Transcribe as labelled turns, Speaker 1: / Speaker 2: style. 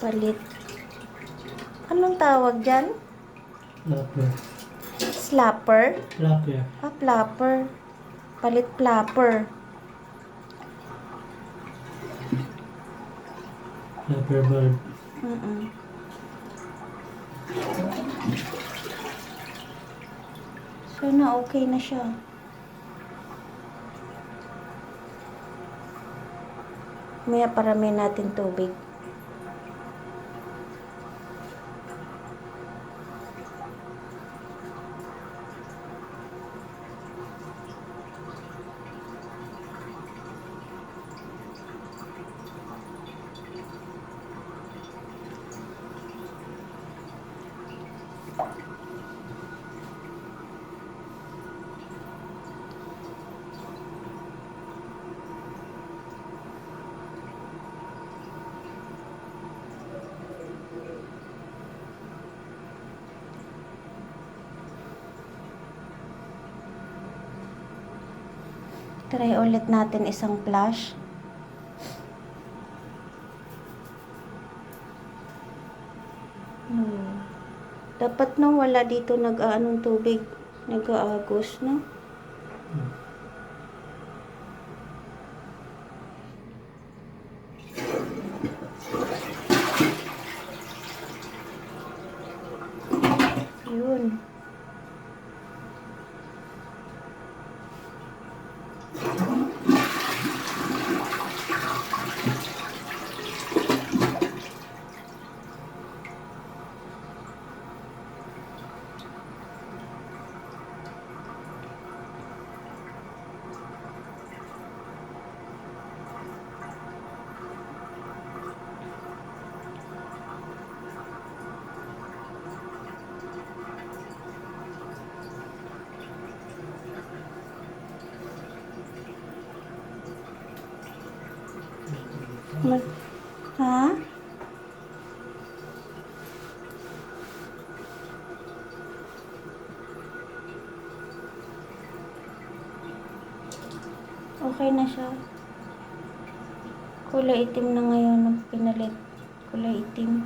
Speaker 1: Palit. Anong tawag dyan?
Speaker 2: Flapper.
Speaker 1: Slapper?
Speaker 2: Flapper.
Speaker 1: Ah, flapper. Palit flapper.
Speaker 2: Flapper bulb.
Speaker 1: Sana okay na siya. Maya parami natin tubig. Try ulit natin isang flash. Dapat no, wala dito nag-aanong tubig. Nag-aagos, no? Yun. Ha? Okay na siya. Kulay itim na ngayon ang pinalit. Kulay itim.